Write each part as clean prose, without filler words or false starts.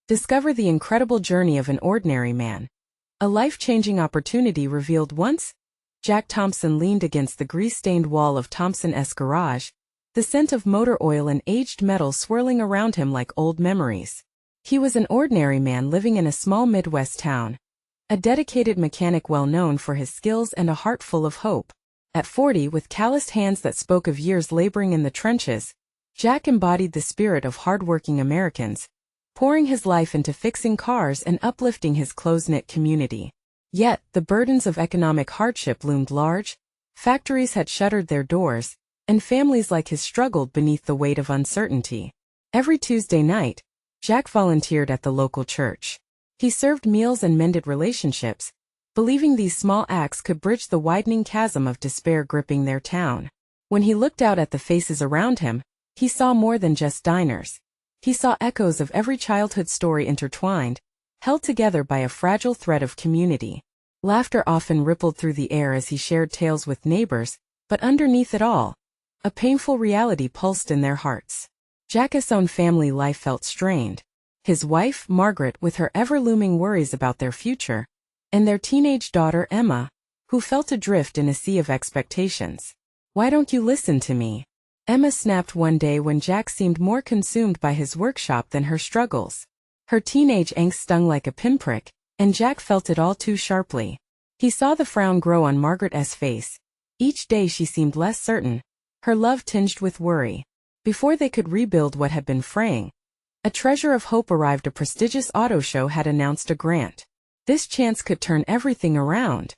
Discover the incredible journey of an ordinary man. A life-changing opportunity revealed once. Jack Thompson leaned against the grease-stained wall of Thompson's garage, the scent of motor oil and aged metal swirling around him like old memories. He was an ordinary man living in a small Midwest town, a dedicated mechanic well known for his skills and a heart full of hope. At 40, with calloused hands that spoke of years laboring in the trenches, Jack embodied the spirit of hard-working Americans, pouring his life into fixing cars and uplifting his close-knit community. Yet, the burdens of economic hardship loomed large. Factories had shuttered their doors, and families like his struggled beneath the weight of uncertainty. Every Tuesday night, Jack volunteered at the local church. He served meals and mended relationships, believing these small acts could bridge the widening chasm of despair gripping their town. When he looked out at the faces around him, he saw more than just diners. He saw echoes of every childhood story intertwined, held together by a fragile thread of community. Laughter often rippled through the air as he shared tales with neighbors, but underneath it all, a painful reality pulsed in their hearts. Jack's own family life felt strained. His wife, Margaret, with her ever-looming worries about their future, and their teenage daughter, Emma, who felt adrift in a sea of expectations. "Why don't you listen to me?" Emma snapped one day when Jack seemed more consumed by his workshop than her struggles. Her teenage angst stung like a pinprick, and Jack felt it all too sharply. He saw the frown grow on Margaret's face. Each day she seemed less certain, her love tinged with worry. Before they could rebuild what had been fraying, a treasure of hope arrived. A prestigious auto show had announced a grant. This chance could turn everything around.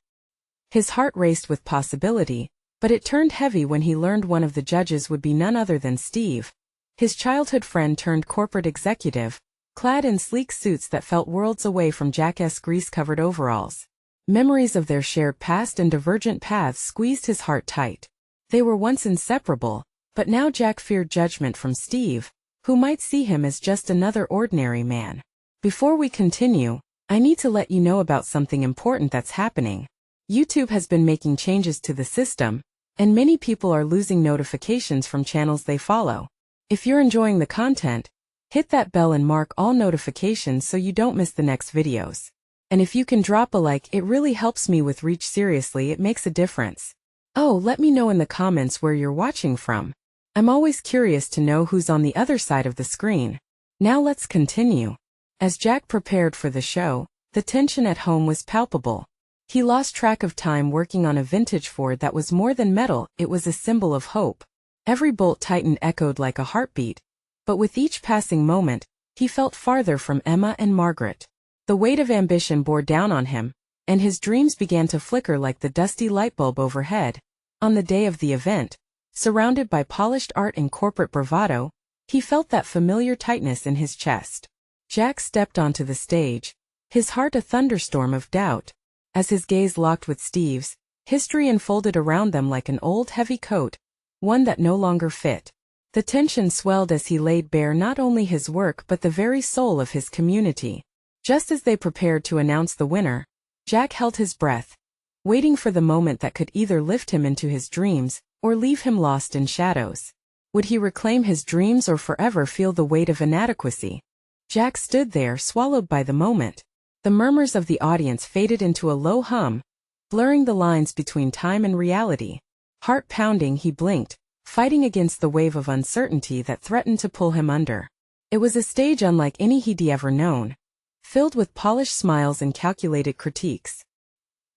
His heart raced with possibility, but it turned heavy when he learned one of the judges would be none other than Steve, his childhood friend turned corporate executive, clad in sleek suits that felt worlds away from Jack's grease-covered overalls. Memories of their shared past and divergent paths squeezed his heart tight. They were once inseparable, but now Jack feared judgment from Steve, who might see him as just another ordinary man. Before we continue, I need to let you know about something important that's happening. YouTube has been making changes to the system, and many people are losing notifications from channels they follow. If you're enjoying the content, hit that bell and mark all notifications so you don't miss the next videos. And if you can drop a like, it really helps me with reach. Seriously, it makes a difference. Oh, let me know in the comments where you're watching from. I'm always curious to know who's on the other side of the screen. Now let's continue. As Jack prepared for the show, the tension at home was palpable. He lost track of time working on a vintage Ford that was more than metal, it was a symbol of hope. Every bolt tightened echoed like a heartbeat, but with each passing moment, he felt farther from Emma and Margaret. The weight of ambition bore down on him, and his dreams began to flicker like the dusty light bulb overhead. On the day of the event, surrounded by polished art and corporate bravado, he felt that familiar tightness in his chest. Jack stepped onto the stage, his heart a thunderstorm of doubt. As his gaze locked with Steve's, history unfolded around them like an old heavy coat, one that no longer fit. The tension swelled as he laid bare not only his work but the very soul of his community. Just as they prepared to announce the winner, Jack held his breath, waiting for the moment that could either lift him into his dreams or leave him lost in shadows. Would he reclaim his dreams or forever feel the weight of inadequacy? Jack stood there, swallowed by the moment. The murmurs of the audience faded into a low hum, blurring the lines between time and reality. Heart pounding, he blinked, fighting against the wave of uncertainty that threatened to pull him under. It was a stage unlike any he'd ever known, filled with polished smiles and calculated critiques.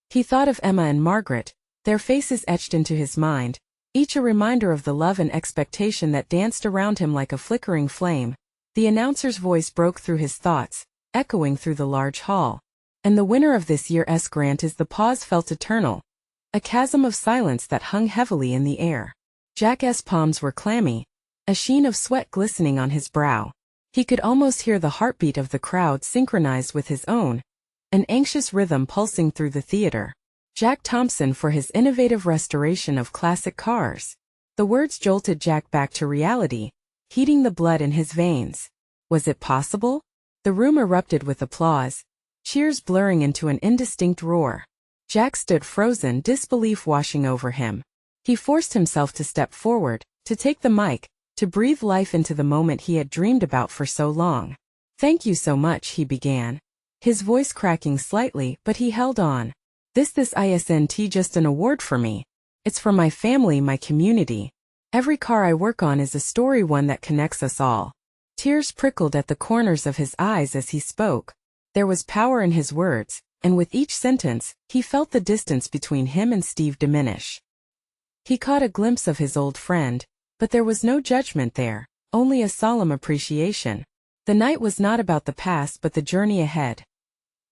He thought of Emma and Margaret, their faces etched into his mind, each a reminder of the love and expectation that danced around him like a flickering flame. The announcer's voice broke through his thoughts, echoing through the large hall. And the winner of this year's grant is. The pause felt eternal, a chasm of silence that hung heavily in the air. Jack's palms were clammy, a sheen of sweat glistening on his brow. He could almost hear the heartbeat of the crowd synchronized with his own, an anxious rhythm pulsing through the theater. Jack Thompson for his innovative restoration of classic cars. The words jolted Jack back to reality, heating the blood in his veins. Was it possible? The room erupted with applause, cheers blurring into an indistinct roar. Jack stood frozen, disbelief washing over him. He forced himself to step forward, to take the mic, to breathe life into the moment he had dreamed about for so long. Thank you so much, he began, his voice cracking slightly, but he held on. This isn't just an award for me. It's for my family, my community. Every car I work on is a story, one that connects us all. Tears prickled at the corners of his eyes as he spoke. There was power in his words, and with each sentence, he felt the distance between him and Steve diminish. He caught a glimpse of his old friend, but there was no judgment there, only a solemn appreciation. The night was not about the past but the journey ahead.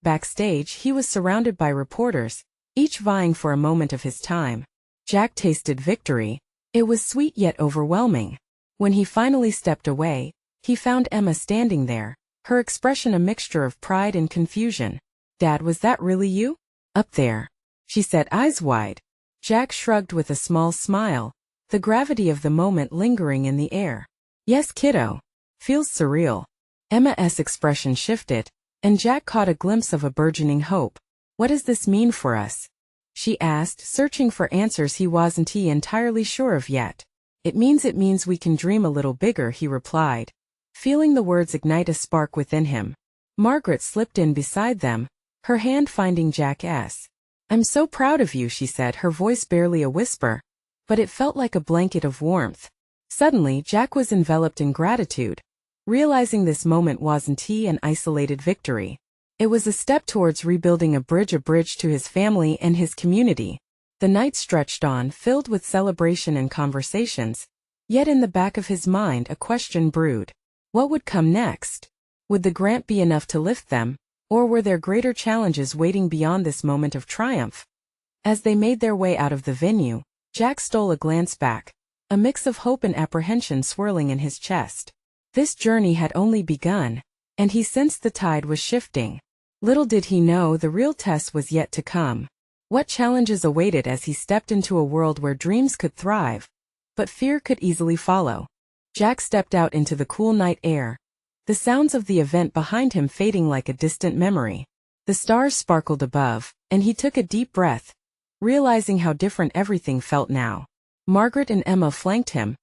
Backstage, he was surrounded by reporters, each vying for a moment of his time. Jack tasted victory. It was sweet yet overwhelming. When he finally stepped away, he found Emma standing there, her expression a mixture of pride and confusion. Dad, was that really you? Up there, she said, eyes wide. Jack shrugged with a small smile, the gravity of the moment lingering in the air. Yes, kiddo. Feels surreal. Emma's expression shifted, and Jack caught a glimpse of a burgeoning hope. What does this mean for us? She asked, searching for answers he wasn't entirely sure of yet. It means we can dream a little bigger, he replied, feeling the words ignite a spark within him. Margaret slipped in beside them, her hand finding Jack's. I'm so proud of you, she said, her voice barely a whisper, but it felt like a blanket of warmth. Suddenly, Jack was enveloped in gratitude, realizing this moment wasn't an isolated victory. It was a step towards rebuilding a bridge to his family and his community. The night stretched on, filled with celebration and conversations, yet in the back of his mind a question brewed. What would come next? Would the grant be enough to lift them, or were there greater challenges waiting beyond this moment of triumph? As they made their way out of the venue, Jack stole a glance back, a mix of hope and apprehension swirling in his chest. This journey had only begun, and he sensed the tide was shifting. Little did he know the real test was yet to come. What challenges awaited as he stepped into a world where dreams could thrive, but fear could easily follow. Jack stepped out into the cool night air, the sounds of the event behind him fading like a distant memory. The stars sparkled above, and he took a deep breath, realizing how different everything felt now. Margaret and Emma flanked him,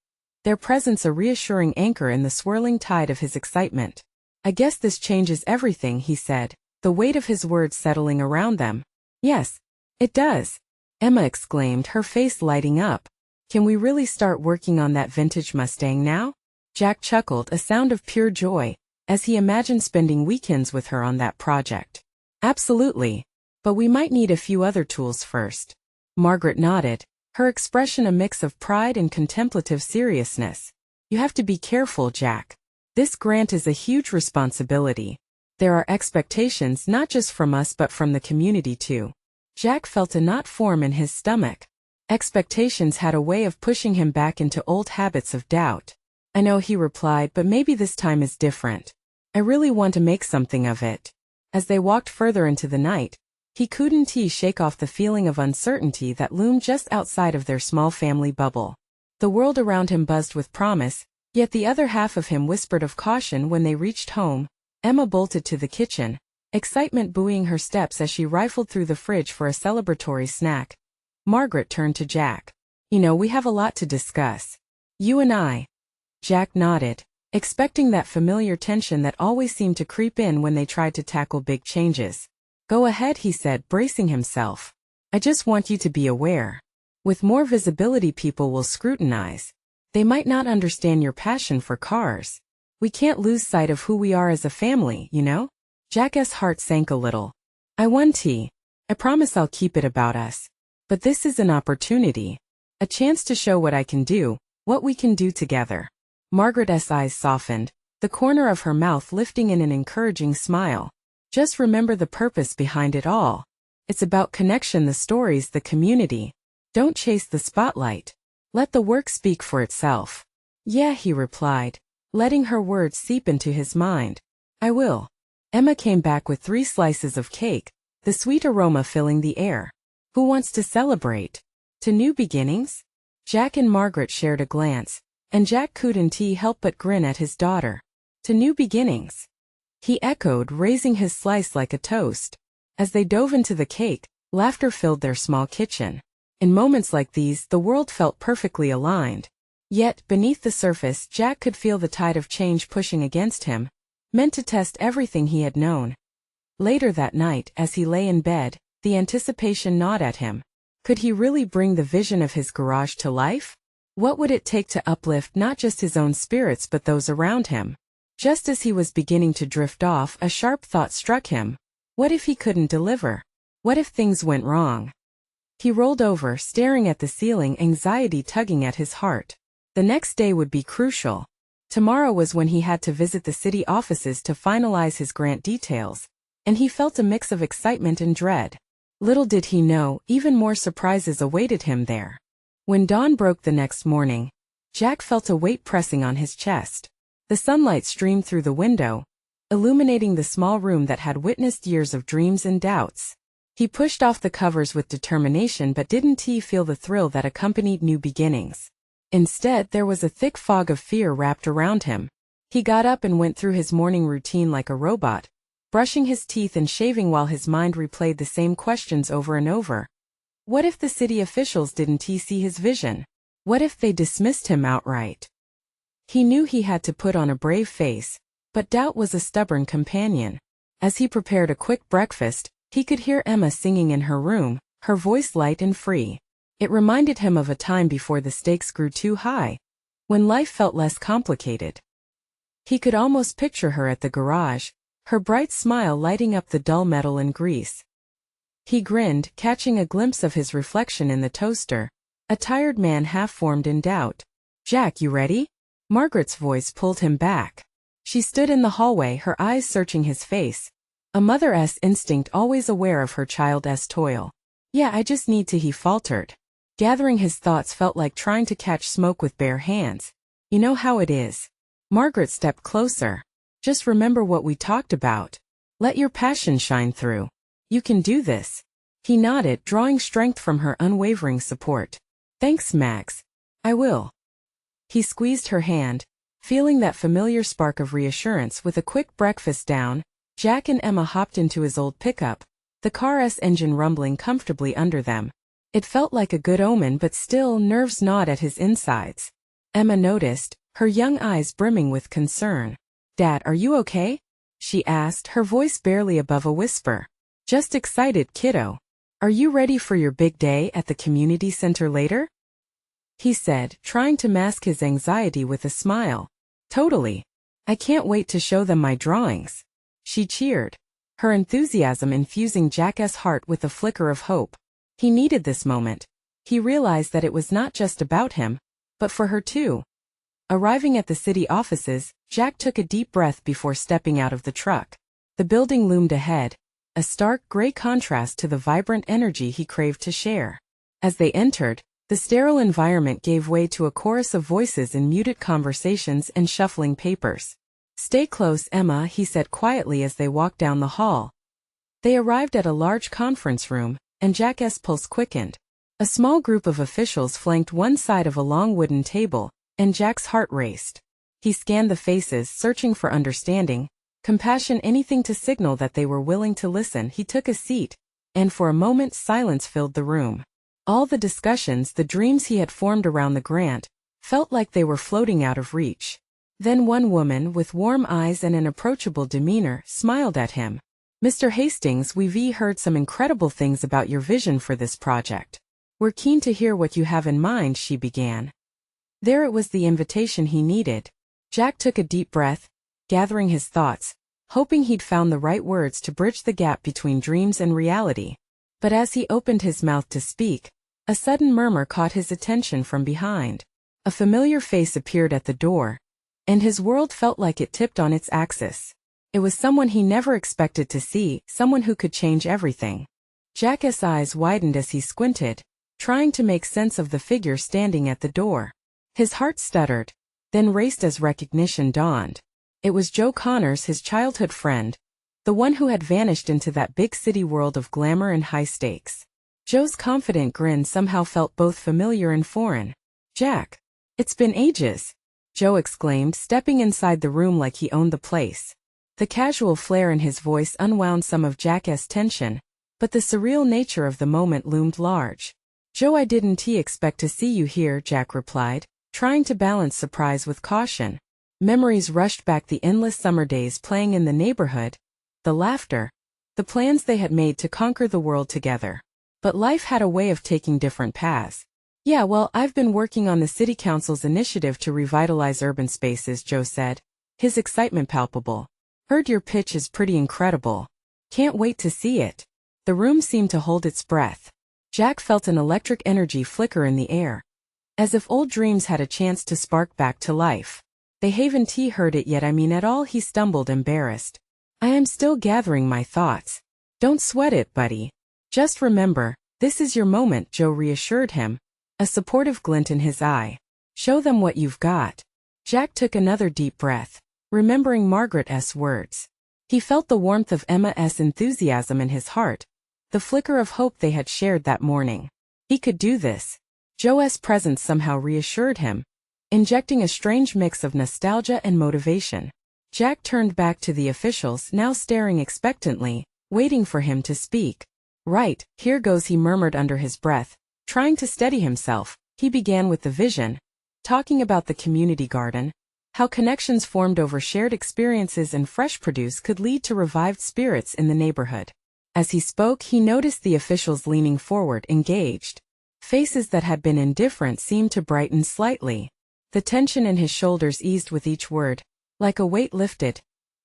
their presence a reassuring anchor in the swirling tide of his excitement. I guess this changes everything, he said, the weight of his words settling around them. Yes, it does, Emma exclaimed, her face lighting up. Can we really start working on that vintage Mustang now? Jack chuckled, a sound of pure joy, as he imagined spending weekends with her on that project. Absolutely, but we might need a few other tools first. Margaret nodded, her expression a mix of pride and contemplative seriousness. You have to be careful, Jack. This grant is a huge responsibility. There are expectations not just from us but from the community too. Jack felt a knot form in his stomach. Expectations had a way of pushing him back into old habits of doubt. I know, he replied, but maybe this time is different. I really want to make something of it. As they walked further into the night, he couldn't shake off the feeling of uncertainty that loomed just outside of their small family bubble. The world around him buzzed with promise, yet the other half of him whispered of caution. When they reached home, Emma bolted to the kitchen, excitement buoying her steps as she rifled through the fridge for a celebratory snack. Margaret turned to Jack. You know, we have a lot to discuss. You and I. Jack nodded, expecting that familiar tension that always seemed to creep in when they tried to tackle big changes. Go ahead, he said, bracing himself. I just want you to be aware. With more visibility, people will scrutinize. They might not understand your passion for cars. We can't lose sight of who we are as a family, you know? Jack's heart sank a little. I promise I'll keep it about us. But this is an opportunity. A chance to show what I can do, what we can do together. Margaret's eyes softened, the corner of her mouth lifting in an encouraging smile. Just remember the purpose behind it all. It's about connection, the stories, the community. Don't chase the spotlight. Let the work speak for itself. Yeah, he replied, letting her words seep into his mind. I will. Emma came back with 3 slices of cake, the sweet aroma filling the air. Who wants to celebrate? To new beginnings? Jack and Margaret shared a glance, and Jack couldn't help but grin at his daughter. To new beginnings? He echoed, raising his slice like a toast. As they dove into the cake, laughter filled their small kitchen. In moments like these, the world felt perfectly aligned. Yet, beneath the surface, Jack could feel the tide of change pushing against him, meant to test everything he had known. Later that night, as he lay in bed, the anticipation gnawed at him. Could he really bring the vision of his garage to life? What would it take to uplift not just his own spirits but those around him? Just as he was beginning to drift off, a sharp thought struck him. What if he couldn't deliver? What if things went wrong? He rolled over, staring at the ceiling, anxiety tugging at his heart. The next day would be crucial. Tomorrow was when he had to visit the city offices to finalize his grant details, and he felt a mix of excitement and dread. Little did he know, even more surprises awaited him there. When dawn broke the next morning, Jack felt a weight pressing on his chest. The sunlight streamed through the window, illuminating the small room that had witnessed years of dreams and doubts. He pushed off the covers with determination, but didn't he feel the thrill that accompanied new beginnings? Instead, there was a thick fog of fear wrapped around him. He got up and went through his morning routine like a robot, brushing his teeth and shaving while his mind replayed the same questions over and over. What if the city officials didn't see his vision? What if they dismissed him outright? He knew he had to put on a brave face, but doubt was a stubborn companion. As he prepared a quick breakfast, he could hear Emma singing in her room, her voice light and free. It reminded him of a time before the stakes grew too high, when life felt less complicated. He could almost picture her at the garage, her bright smile lighting up the dull metal and grease. He grinned, catching a glimpse of his reflection in the toaster, a tired man half-formed in doubt. "Jack, you ready?" Margaret's voice pulled him back. She stood in the hallway, her eyes searching his face, a mother's instinct always aware of her child's toil. "Yeah, I just need to," he faltered. Gathering his thoughts felt like trying to catch smoke with bare hands. "You know how it is." Margaret stepped closer. "Just remember what we talked about. Let your passion shine through. You can do this." He nodded, drawing strength from her unwavering support. "Thanks, Max. I will." He squeezed her hand, feeling that familiar spark of reassurance. With a quick breakfast down, Jack and Emma hopped into his old pickup, the car's engine rumbling comfortably under them. It felt like a good omen, but still, nerves gnawed at his insides. Emma noticed, her young eyes brimming with concern. "Dad, are you okay?" she asked, her voice barely above a whisper. "Just excited, kiddo. Are you ready for your big day at the community center later?" he said, trying to mask his anxiety with a smile. "Totally. I can't wait to show them my drawings," she cheered, her enthusiasm infusing Jack's heart with a flicker of hope. He needed this moment. He realized that it was not just about him, but for her too. Arriving at the city offices, Jack took a deep breath before stepping out of the truck. The building loomed ahead, a stark gray contrast to the vibrant energy he craved to share. As they entered, the sterile environment gave way to a chorus of voices in muted conversations and shuffling papers. "Stay close, Emma," he said quietly as they walked down the hall. They arrived at a large conference room, and Jack's pulse quickened. A small group of officials flanked one side of a long wooden table, and Jack's heart raced. He scanned the faces, searching for understanding, compassion, anything to signal that they were willing to listen. He took a seat, and for a moment silence filled the room. All the discussions, the dreams he had formed around the grant, felt like they were floating out of reach. Then one woman, with warm eyes and an approachable demeanor, smiled at him. "Mr. Hastings, we've heard some incredible things about your vision for this project. We're keen to hear what you have in mind," she began. There it was, the invitation he needed. Jack took a deep breath, gathering his thoughts, hoping he'd found the right words to bridge the gap between dreams and reality. But as he opened his mouth to speak, a sudden murmur caught his attention from behind. A familiar face appeared at the door, and his world felt like it tipped on its axis. It was someone he never expected to see, someone who could change everything. Jack's eyes widened as he squinted, trying to make sense of the figure standing at the door. His heart stuttered, then raced as recognition dawned. It was Joe Connors, his childhood friend, the one who had vanished into that big city world of glamour and high stakes. Joe's confident grin somehow felt both familiar and foreign. "Jack, it's been ages," Joe exclaimed, stepping inside the room like he owned the place. The casual flair in his voice unwound some of Jack's tension, but the surreal nature of the moment loomed large. "Joe, I didn't expect to see you here," Jack replied, trying to balance surprise with caution. Memories rushed back, the endless summer days playing in the neighborhood, the laughter, the plans they had made to conquer the world together. But life had a way of taking different paths. Yeah, well, I've been working on the city council's initiative to revitalize urban spaces, Joe said, his excitement palpable. Heard your pitch is pretty incredible. Can't wait to see it. The room seemed to hold its breath. Jack felt an electric energy flicker in the air, as if old dreams had a chance to spark back to life. They haven't heard it yet, I mean at all, he stumbled, embarrassed. I am still gathering my thoughts. Don't sweat it, buddy. Just remember, this is your moment, Joe reassured him, a supportive glint in his eye. Show them what you've got. Jack took another deep breath, remembering Margaret's words. He felt the warmth of Emma's enthusiasm in his heart, the flicker of hope they had shared that morning. He could do this. Joe's presence somehow reassured him, injecting a strange mix of nostalgia and motivation. Jack turned back to the officials, now staring expectantly, waiting for him to speak. Right, here goes, he murmured under his breath, trying to steady himself. He began with the vision, talking about the community garden, how connections formed over shared experiences and fresh produce could lead to revived spirits in the neighborhood. As he spoke, he noticed the officials leaning forward, engaged. Faces that had been indifferent seemed to brighten slightly. The tension in his shoulders eased with each word, like a weight lifted.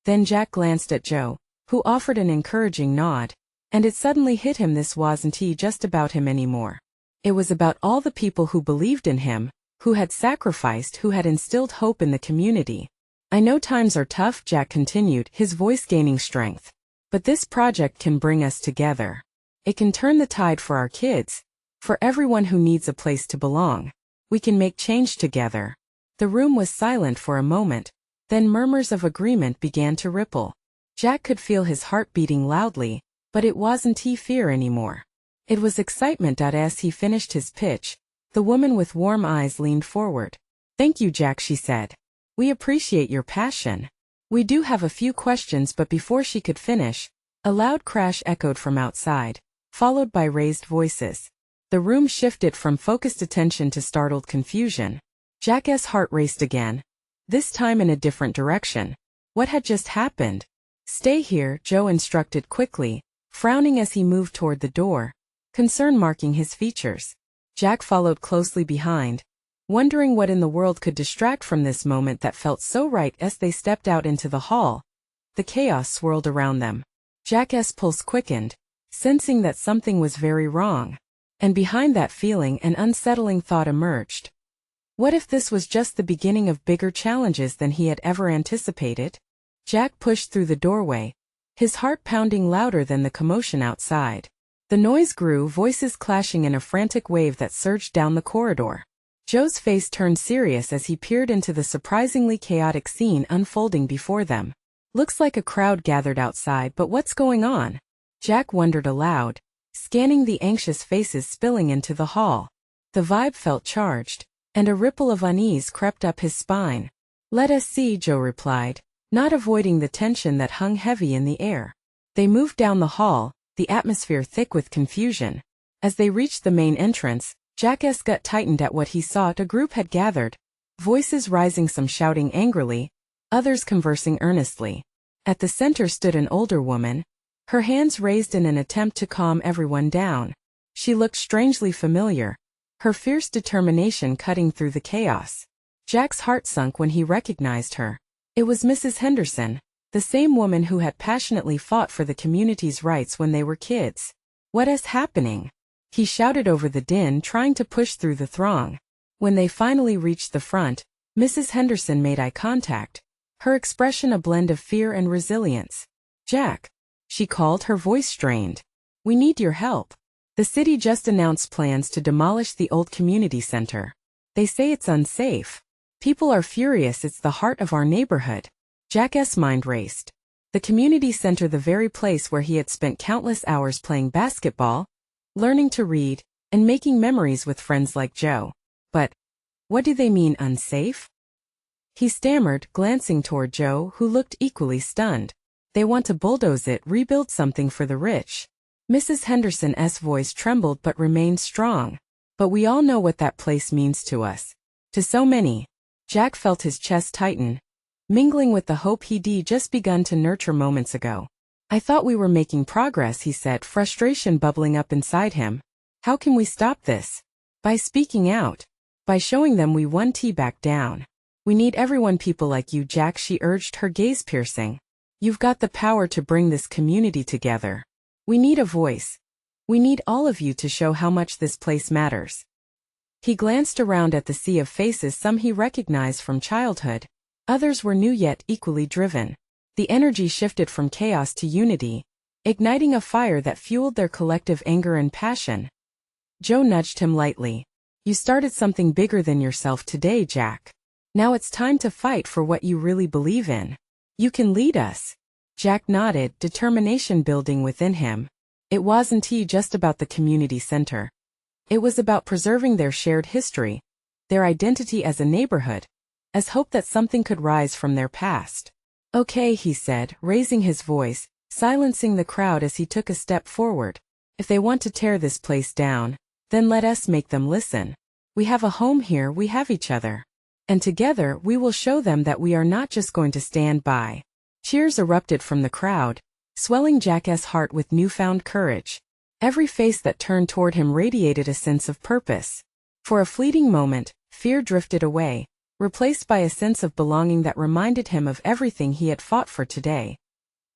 Then Jack glanced at Joe, who offered an encouraging nod, and it suddenly hit him, this wasn't just about him anymore. It was about all the people who believed in him, who had sacrificed, who had instilled hope in the community. I know times are tough, Jack continued, his voice gaining strength. But this project can bring us together. It can turn the tide for our kids, for everyone who needs a place to belong. We can make change together. The room was silent for a moment, then murmurs of agreement began to ripple. Jack could feel his heart beating loudly, but it wasn't fear anymore. It was excitement. As he finished his pitch, the woman with warm eyes leaned forward. Thank you, Jack, she said. We appreciate your passion. We do have a few questions, but before she could finish, a loud crash echoed from outside, followed by raised voices. The room shifted from focused attention to startled confusion. Jack's heart raced again, this time in a different direction. What had just happened? Stay here, Joe instructed quickly, frowning as he moved toward the door, concern marking his features. Jack followed closely behind, wondering what in the world could distract from this moment that felt so right. As they stepped out into the hall, the chaos swirled around them. Jack's pulse quickened, sensing that something was very wrong. And behind that feeling, an unsettling thought emerged. What if this was just the beginning of bigger challenges than he had ever anticipated? Jack pushed through the doorway, his heart pounding louder than the commotion outside. The noise grew, voices clashing in a frantic wave that surged down the corridor. Joe's face turned serious as he peered into the surprisingly chaotic scene unfolding before them. Looks like a crowd gathered outside, but what's going on? Jack wondered aloud, scanning the anxious faces spilling into the hall. The vibe felt charged, and a ripple of unease crept up his spine. Let us see, Joe replied, not avoiding the tension that hung heavy in the air. They moved down the hall, the atmosphere thick with confusion. As they reached the main entrance, Jack's gut tightened at what he saw. A group had gathered, voices rising, some shouting angrily, others conversing earnestly. At the center stood an older woman, her hands raised in an attempt to calm everyone down. She looked strangely familiar, her fierce determination cutting through the chaos. Jack's heart sunk when he recognized her. It was Mrs. Henderson, the same woman who had passionately fought for the community's rights when they were kids. What is happening? He shouted over the din, trying to push through the throng. When they finally reached the front, Mrs. Henderson made eye contact, her expression a blend of fear and resilience. Jack, she called, her voice strained. We need your help. The city just announced plans to demolish the old community center. They say it's unsafe. People are furious. It's the heart of our neighborhood. Jack's mind raced. The community center, the very place where he had spent countless hours playing basketball, learning to read, and making memories with friends like Joe. But what do they mean, unsafe? He stammered, glancing toward Joe, who looked equally stunned. They want to bulldoze it, rebuild something for the rich. Mrs. Henderson's voice trembled but remained strong. But we all know what that place means to us. To so many. Jack felt his chest tighten, mingling with the hope he'd just begun to nurture moments ago. I thought we were making progress, he said, frustration bubbling up inside him. How can we stop this? By speaking out. By showing them we won. Back down. We need everyone, people like you, Jack, she urged, her gaze piercing. You've got the power to bring this community together. We need a voice. We need all of you to show how much this place matters. He glanced around at the sea of faces, some he recognized from childhood. Others were new yet equally driven. The energy shifted from chaos to unity, igniting a fire that fueled their collective anger and passion. Joe nudged him lightly. You started something bigger than yourself today, Jack. Now it's time to fight for what you really believe in. You can lead us. Jack nodded, determination building within him. It wasn't just about the community center. It was about preserving their shared history, their identity as a neighborhood, as hope that something could rise from their past. Okay, he said, raising his voice, silencing the crowd as he took a step forward. If they want to tear this place down, then let us make them listen. We have a home here, we have each other. And together we will show them that we are not just going to stand by. Cheers erupted from the crowd, swelling Jack's heart with newfound courage. Every face that turned toward him radiated a sense of purpose. For a fleeting moment, fear drifted away, replaced by a sense of belonging that reminded him of everything he had fought for today.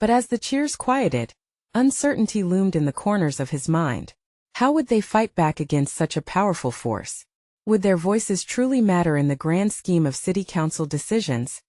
But as the cheers quieted, uncertainty loomed in the corners of his mind. How would they fight back against such a powerful force? Would their voices truly matter in the grand scheme of city council decisions?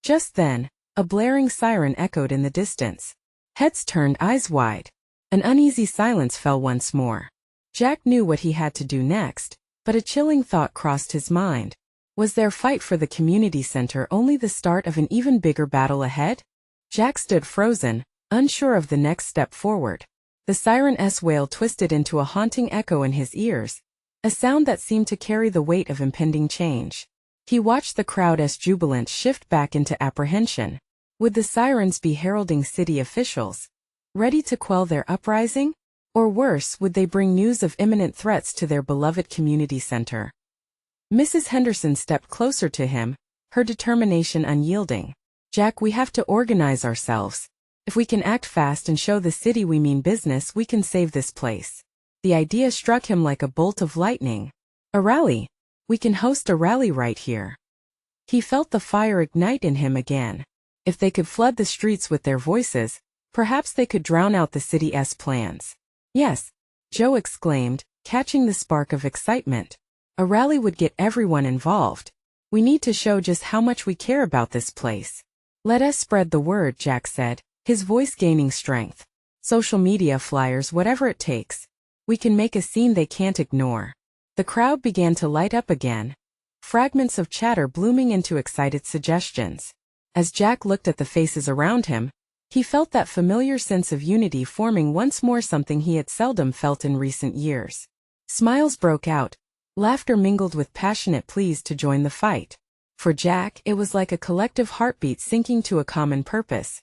Just then, a blaring siren echoed in the distance. Heads turned, eyes wide. An uneasy silence fell once more. Jack knew what he had to do next, but a chilling thought crossed his mind. Was their fight for the community center only the start of an even bigger battle ahead? Jack stood frozen, unsure of the next step forward. The siren's wail twisted into a haunting echo in his ears, a sound that seemed to carry the weight of impending change. He watched the crowd's jubilant shift back into apprehension. Would the sirens be heralding city officials, ready to quell their uprising? Or worse, would they bring news of imminent threats to their beloved community center? Mrs. Henderson stepped closer to him, her determination unyielding. Jack, we have to organize ourselves. If we can act fast and show the city we mean business, we can save this place. The idea struck him like a bolt of lightning. A rally. We can host a rally right here. He felt the fire ignite in him again. If they could flood the streets with their voices, perhaps they could drown out the city's plans. Yes, Joe exclaimed, catching the spark of excitement. A rally would get everyone involved. We need to show just how much we care about this place. Let us spread the word, Jack said, his voice gaining strength. Social media flyers, whatever it takes. We can make a scene they can't ignore. The crowd began to light up again, fragments of chatter blooming into excited suggestions. As Jack looked at the faces around him, he felt that familiar sense of unity forming once more, something he had seldom felt in recent years. Smiles broke out, laughter mingled with passionate pleas to join the fight. For Jack, it was like a collective heartbeat sinking to a common purpose.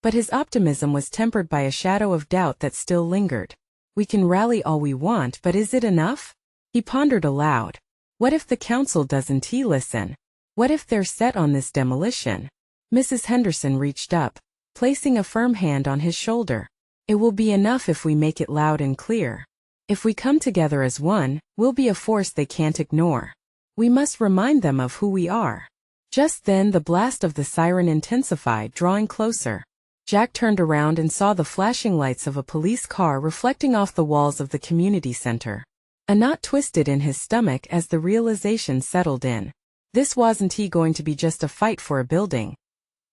But his optimism was tempered by a shadow of doubt that still lingered. We can rally all we want, but is it enough? He pondered aloud. What if the council doesn't listen? What if they're set on this demolition? Mrs. Henderson reached up, placing a firm hand on his shoulder. It will be enough if we make it loud and clear. If we come together as one, we'll be a force they can't ignore. We must remind them of who we are. Just then the blast of the siren intensified, drawing closer. Jack turned around and saw the flashing lights of a police car reflecting off the walls of the community center. A knot twisted in his stomach as the realization settled in. This wasn't going to be just a fight for a building.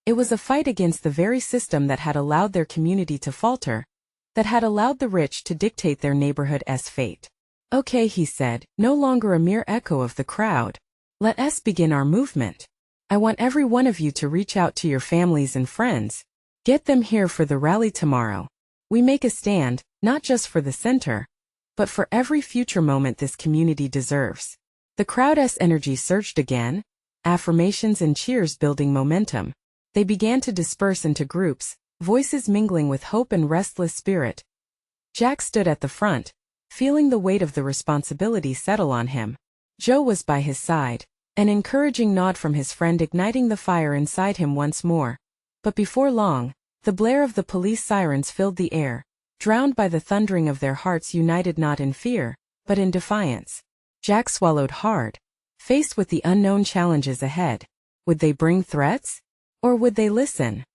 It was a fight against the very system that had allowed their community to falter, that had allowed the rich to dictate their neighborhood's fate. Okay, he said, no longer a mere echo of the crowd. Let us begin our movement. I want every one of you to reach out to your families and friends. Get them here for the rally tomorrow. We make a stand, not just for the center, but for every future moment this community deserves. The crowd's energy surged again, affirmations and cheers building momentum. They began to disperse into groups, voices mingling with hope and restless spirit. Jack stood at the front, feeling the weight of the responsibility settle on him. Joe was by his side, An encouraging nod from his friend igniting the fire inside him once more. But before long, the blare of the police sirens filled the air, drowned by the thundering of their hearts united not in fear, but in defiance. Jack swallowed hard, faced with the unknown challenges ahead. Would they bring threats? Or would they listen?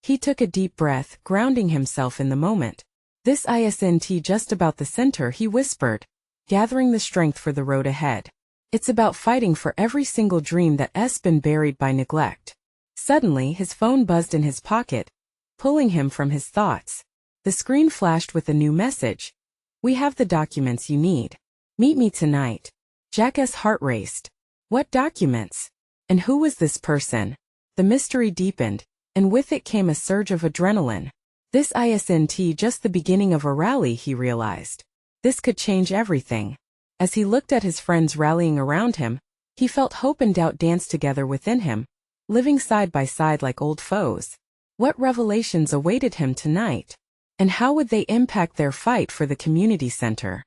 He took a deep breath, grounding himself in the moment. This isn't just about the center, he whispered, gathering the strength for the road ahead. It's about fighting for every single dream that's been buried by neglect. Suddenly, his phone buzzed in his pocket, pulling him from his thoughts. The screen flashed with a new message. We have the documents you need. Meet me tonight. Jack's heart raced. What documents? And who was this person? The mystery deepened, and with it came a surge of adrenaline. This isn't just the beginning of a rally, he realized. This could change everything. As he looked at his friends rallying around him, he felt hope and doubt dance together within him, living side by side like old foes. What revelations awaited him tonight? And how would they impact their fight for the community center?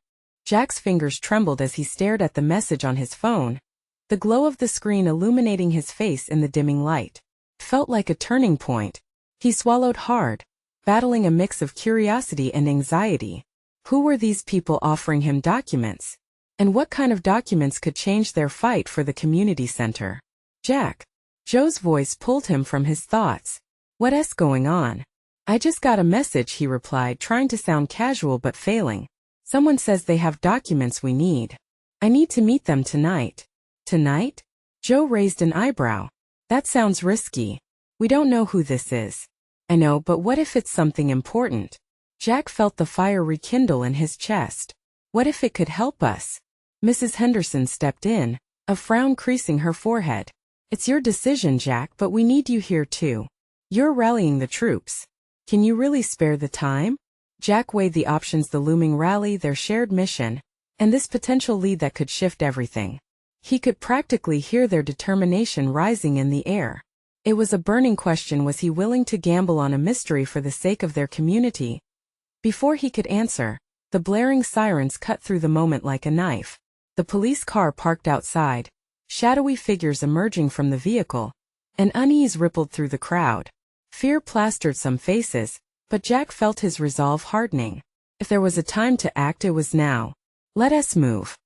Jack's fingers trembled as he stared at the message on his phone, the glow of the screen illuminating his face in the dimming light. It felt like a turning point. He swallowed hard, battling a mix of curiosity and anxiety. Who were these people offering him documents? And what kind of documents could change their fight for the community center? Jack. Joe's voice pulled him from his thoughts. What's going on? I just got a message, he replied, trying to sound casual but failing. Someone says they have documents we need. I need to meet them tonight. Tonight? Joe raised an eyebrow. That sounds risky. We don't know who this is. I know, but what if it's something important? Jack felt the fire rekindle in his chest. What if it could help us? Mrs. Henderson stepped in, a frown creasing her forehead. It's your decision, Jack, but we need you here too. You're rallying the troops. Can you really spare the time? Jack weighed the options: the looming rally, their shared mission, and this potential lead that could shift everything. He could practically hear their determination rising in the air. It was a burning question: was he willing to gamble on a mystery for the sake of their community? Before he could answer, the blaring sirens cut through the moment like a knife. The police car parked outside, shadowy figures emerging from the vehicle. An unease rippled through the crowd. Fear plastered some faces, but Jack felt his resolve hardening. If there was a time to act, it was now. Let us move.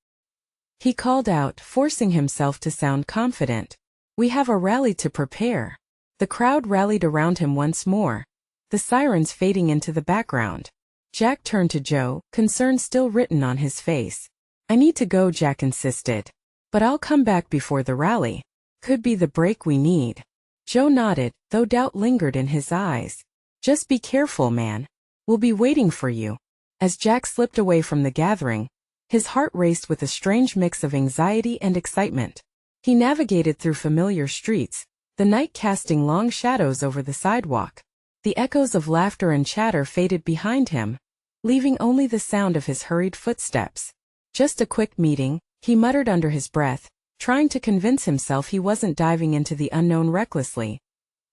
He called out, forcing himself to sound confident. We have a rally to prepare. The crowd rallied around him once more, the sirens fading into the background. Jack turned to Joe, concern still written on his face. I need to go, Jack insisted. But I'll come back before the rally. Could be the break we need. Joe nodded, though doubt lingered in his eyes. Just be careful, man. We'll be waiting for you. As Jack slipped away from the gathering, his heart raced with a strange mix of anxiety and excitement. He navigated through familiar streets, the night casting long shadows over the sidewalk. The echoes of laughter and chatter faded behind him, leaving only the sound of his hurried footsteps. Just a quick meeting, he muttered under his breath, trying to convince himself he wasn't diving into the unknown recklessly.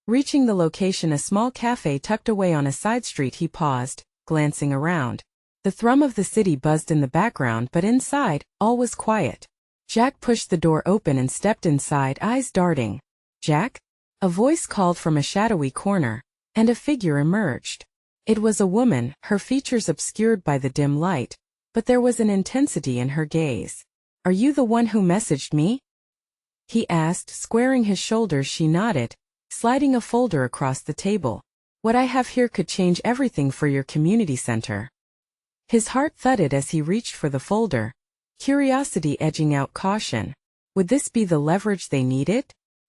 Reaching the location, a small cafe tucked away on a side street, he paused, glancing around. The thrum of the city buzzed in the background, but inside, all was quiet. Jack pushed the door open and stepped inside, eyes darting. Jack? A voice called from a shadowy corner, and a figure emerged. It was a woman, her features obscured by the dim light, but there was an intensity in her gaze. Are you the one who messaged me? He asked, squaring his shoulders. She nodded, sliding a folder across the table. What I have here could change everything for your community center. His heart thudded as he reached for the folder, curiosity edging out caution. Would this be the leverage they needed?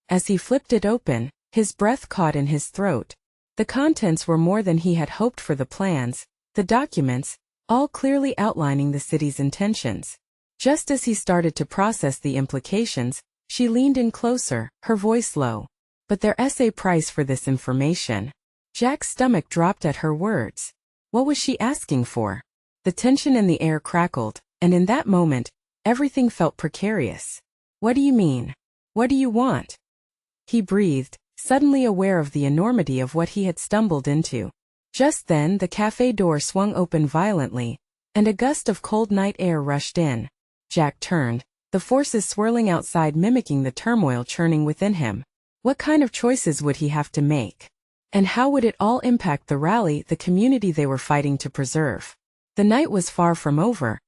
As he flipped it open, his breath caught in his throat. The contents were more than he had hoped for: the plans, the documents, all clearly outlining the city's intentions. Just as he started to process the implications, she leaned in closer, her voice low. But there's a price for this information. Jack's stomach dropped at her words. What was she asking for? The tension in the air crackled, and in that moment, everything felt precarious. What do you mean? What do you want? He breathed, suddenly aware of the enormity of what he had stumbled into. Just then, the cafe door swung open violently, and a gust of cold night air rushed in. Jack turned, the forces swirling outside mimicking the turmoil churning within him. What kind of choices would he have to make? And how would it all impact the rally, the community they were fighting to preserve? The night was far from over,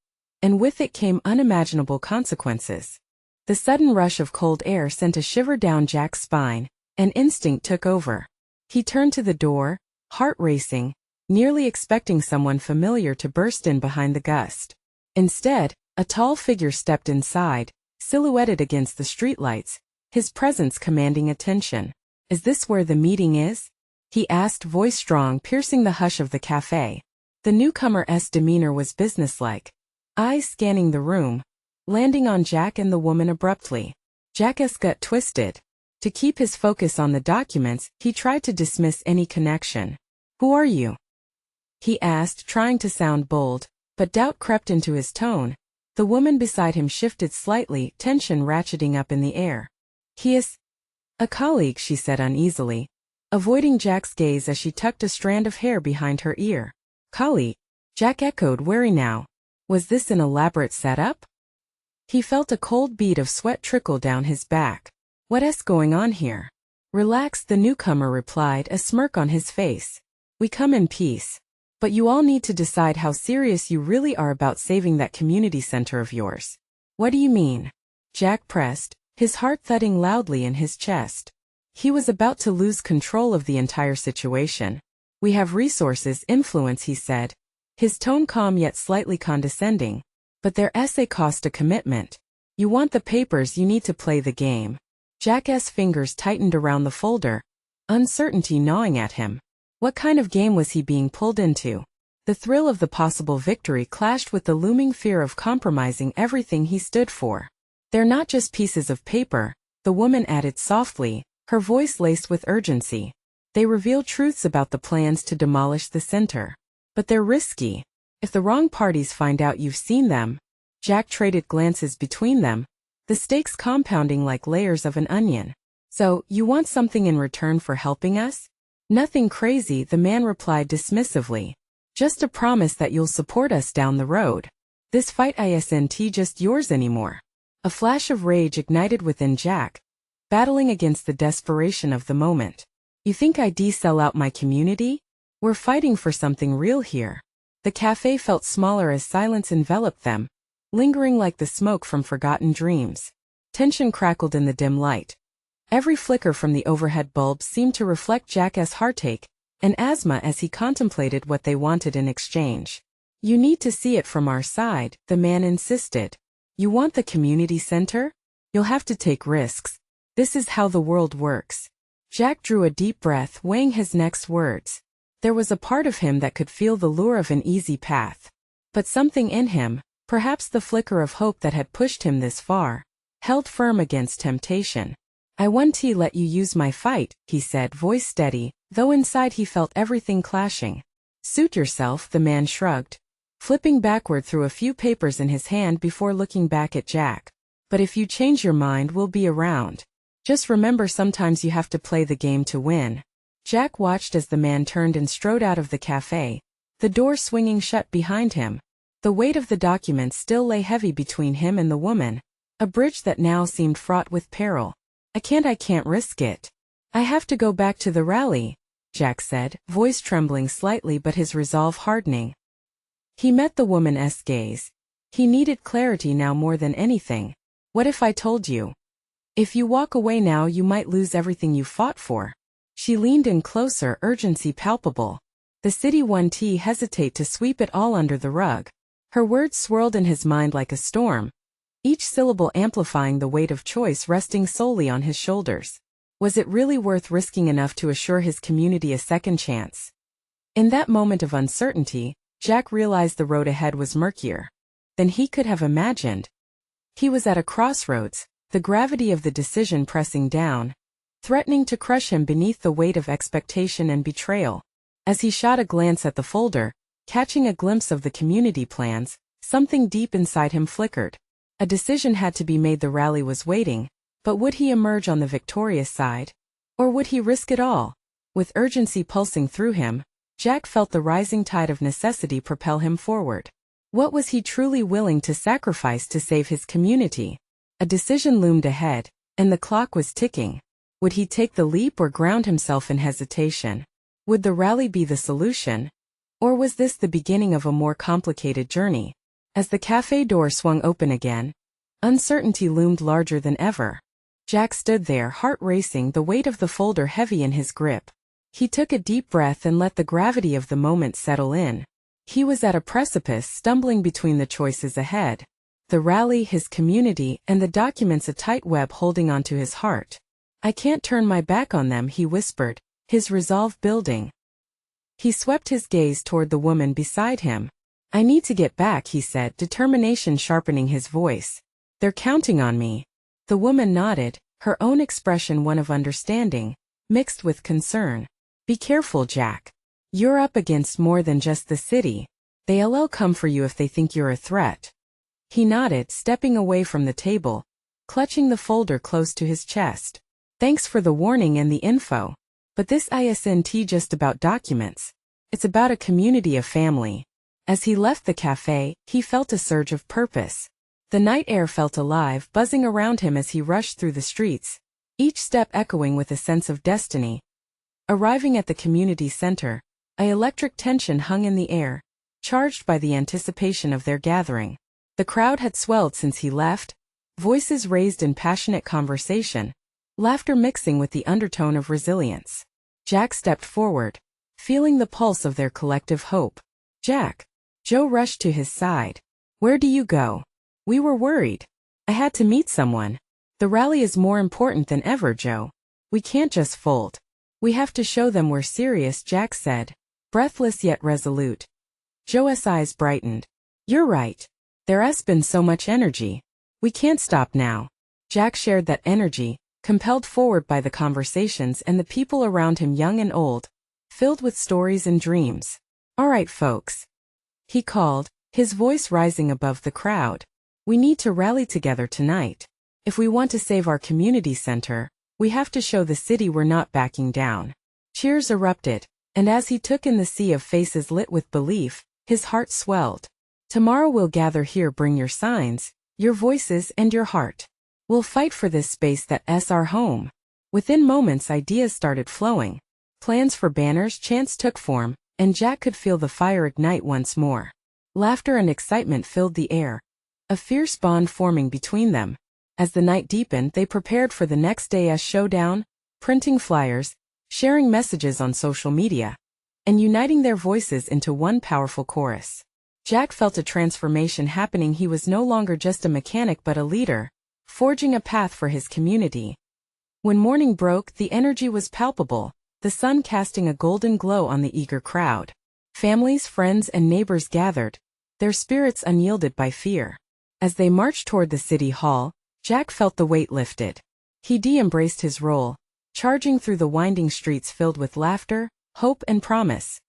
and with it came unimaginable consequences. The sudden rush of cold air sent a shiver down Jack's spine, and instinct took over. He turned to the door, heart racing, nearly expecting someone familiar to burst in behind the gust. Instead, a tall figure stepped inside, silhouetted against the streetlights, his presence commanding attention. "Is this where the meeting is?" he asked, voice strong, piercing the hush of the cafe. The newcomer's demeanor was businesslike, eyes scanning the room, landing on Jack and the woman abruptly. Jack's gut twisted. To keep his focus on the documents, he tried to dismiss any connection. "Who are you?" he asked, trying to sound bold, but doubt crept into his tone. The woman beside him shifted slightly, tension ratcheting up in the air. "He is a colleague," she said uneasily, avoiding Jack's gaze as she tucked a strand of hair behind her ear. "Colleague?" Jack echoed, wary now. Was this an elaborate setup? He felt a cold bead of sweat trickle down his back. "What's going on here?" "Relax," the newcomer replied, a smirk on his face. "We come in peace. But you all need to decide how serious you really are about saving that community center of yours." "What do you mean?" Jack pressed, his heart thudding loudly in his chest. He was about to lose control of the entire situation. "We have resources, influence," he said, his tone calm yet slightly condescending. "But their essay cost a commitment. You want the papers, you need to play the game." Jack's fingers tightened around the folder, uncertainty gnawing at him. What kind of game was he being pulled into? The thrill of the possible victory clashed with the looming fear of compromising everything he stood for. "They're not just pieces of paper," the woman added softly, her voice laced with urgency. "They reveal truths about the plans to demolish the center. But they're risky. If the wrong parties find out you've seen them..." Jack traded glances between them, the stakes compounding like layers of an onion. "So, you want something in return for helping us?" "Nothing crazy," the man replied dismissively. "Just a promise that you'll support us down the road. This fight isn't just yours anymore." A flash of rage ignited within Jack, battling against the desperation of the moment. "You think I'd sell out my community? We're fighting for something real here." The cafe felt smaller as silence enveloped them, lingering like the smoke from forgotten dreams. Tension crackled in the dim light. Every flicker from the overhead bulbs seemed to reflect Jack's heartache and asthma as he contemplated what they wanted in exchange. "You need to see it from our side," the man insisted. "You want the community center? You'll have to take risks. This is how the world works." Jack drew a deep breath, weighing his next words. There was a part of him that could feel the lure of an easy path. But something in him, perhaps the flicker of hope that had pushed him this far, held firm against temptation. "I want to let you use my fight," he said, voice steady, though inside he felt everything clashing. "Suit yourself," the man shrugged, flipping backward through a few papers in his hand before looking back at Jack. "But if you change your mind, we'll be around. Just remember, sometimes you have to play the game to win." Jack watched as the man turned and strode out of the cafe, the door swinging shut behind him. The weight of the documents still lay heavy between him and the woman, a bridge that now seemed fraught with peril. I can't risk it. I have to go back to the rally," Jack said, voice trembling slightly but his resolve hardening. He met the woman's gaze. He needed clarity now more than anything. "What if I told you? If you walk away now, you might lose everything you fought for." She leaned in closer, urgency palpable. The city won't hesitate to sweep it all under the rug. Her words swirled in his mind like a storm, each syllable amplifying the weight of choice resting solely on his shoulders. Was it really worth risking enough to assure his community a second chance? In that moment of uncertainty, Jack realized the road ahead was murkier than he could have imagined. He was at a crossroads, the gravity of the decision pressing down, threatening to crush him beneath the weight of expectation and betrayal. As he shot a glance at the folder, catching a glimpse of the community plans, something deep inside him flickered. A decision had to be made. The rally was waiting, but would he emerge on the victorious side? Or would he risk it all? With urgency pulsing through him, Jack felt the rising tide of necessity propel him forward. What was he truly willing to sacrifice to save his community? A decision loomed ahead, and the clock was ticking. Would he take the leap or ground himself in hesitation? Would the rally be the solution? Or was this the beginning of a more complicated journey? As the cafe door swung open again, uncertainty loomed larger than ever. Jack stood there, heart racing, the weight of the folder heavy in his grip. He took a deep breath and let the gravity of the moment settle in. He was at a precipice, stumbling between the choices ahead. The rally, his community, and the documents, a tight web holding onto his heart. "I can't turn my back on them," he whispered, his resolve building. He swept his gaze toward the woman beside him. "I need to get back," he said, determination sharpening his voice. "They're counting on me." The woman nodded, her own expression one of understanding, mixed with concern. "Be careful, Jack. You're up against more than just the city. They'll come for you if they think you're a threat." He nodded, stepping away from the table, clutching the folder close to his chest. "Thanks for the warning and the info. But this isn't just about documents. It's about a community of family." As he left the cafe, he felt a surge of purpose. The night air felt alive, buzzing around him as he rushed through the streets, each step echoing with a sense of destiny. Arriving at the community center, an electric tension hung in the air, charged by the anticipation of their gathering. The crowd had swelled since he left, voices raised in passionate conversation, laughter mixing with the undertone of resilience. Jack stepped forward, feeling the pulse of their collective hope. "Jack." Joe rushed to his side. "Where do you go?" "We were worried. I had to meet someone." "The rally is more important than ever, Joe. We can't just fold. We have to show them we're serious," Jack said, breathless yet resolute. Joe's eyes brightened. "You're right. There's been so much energy. We can't stop now." Jack shared that energy, compelled forward by the conversations and the people around him, young and old, filled with stories and dreams. "All right, folks," he called, his voice rising above the crowd. "We need to rally together tonight. If we want to save our community center, we have to show the city we're not backing down." Cheers erupted, and as he took in the sea of faces lit with belief, his heart swelled. "Tomorrow we'll gather here, bring your signs, your voices, and your heart. We'll fight for this space that's our home." Within moments, ideas started flowing. Plans for banners, chants took form, and Jack could feel the fire ignite once more. Laughter and excitement filled the air, a fierce bond forming between them. As the night deepened, they prepared for the next day's showdown, printing flyers, sharing messages on social media, and uniting their voices into one powerful chorus. Jack felt a transformation happening. He was no longer just a mechanic but a leader, forging a path for his community. When morning broke, the energy was palpable, the sun casting a golden glow on the eager crowd. Families, friends, and neighbors gathered, their spirits unyielded by fear. As they marched toward the city hall, Jack felt the weight lifted. He embraced his role, charging through the winding streets filled with laughter, hope, and promise.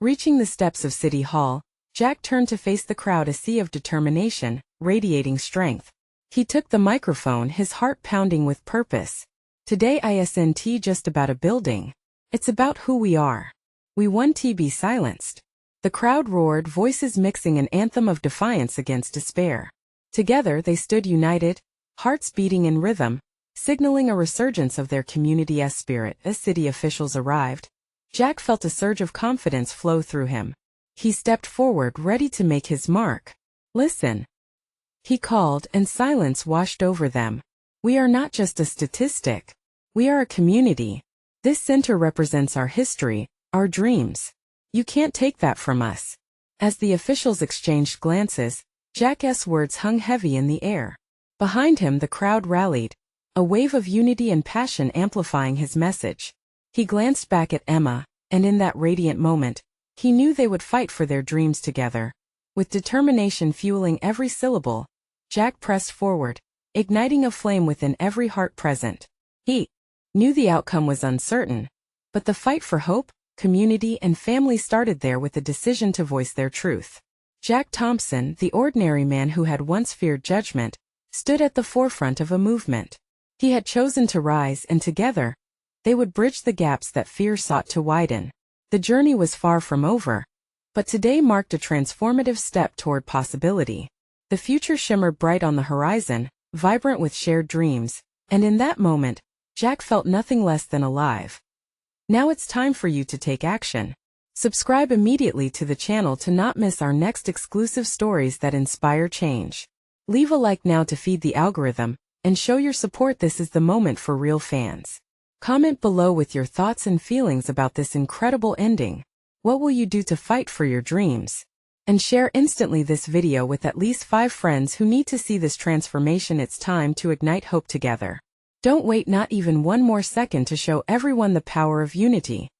Reaching the steps of City Hall, Jack turned to face the crowd, a sea of determination, radiating strength. He took the microphone, his heart pounding with purpose. "Today isn't just about a building. It's about who we are. We won't be silenced." The crowd roared, voices mixing an anthem of defiance against despair. Together they stood united, hearts beating in rhythm, signaling a resurgence of their community's spirit. As city officials arrived, Jack felt a surge of confidence flow through him. He stepped forward, ready to make his mark. "Listen," he called, and silence washed over them. "We are not just a statistic. We are a community. This center represents our history, our dreams. You can't take that from us." As the officials exchanged glances, Jack's words hung heavy in the air. Behind him the crowd rallied, a wave of unity and passion amplifying his message. He glanced back at Emma, and in that radiant moment, he knew they would fight for their dreams together. With determination fueling every syllable, Jack pressed forward, igniting a flame within every heart present. He knew the outcome was uncertain, but the fight for hope, community, and family started there with the decision to voice their truth. Jack Thompson, the ordinary man who had once feared judgment, stood at the forefront of a movement. He had chosen to rise, and together, they would bridge the gaps that fear sought to widen. The journey was far from over, but today marked a transformative step toward possibility. The future shimmered bright on the horizon, vibrant with shared dreams, and in that moment, Jack felt nothing less than alive. Now it's time for you to take action. Subscribe immediately to the channel to not miss our next exclusive stories that inspire change. Leave a like now to feed the algorithm, and show your support. This is the moment for real fans. Comment below with your thoughts and feelings about this incredible ending. What will you do to fight for your dreams? And share instantly this video with at least 5 friends who need to see this transformation. It's time to ignite hope together. Don't wait not even one more second to show everyone the power of unity.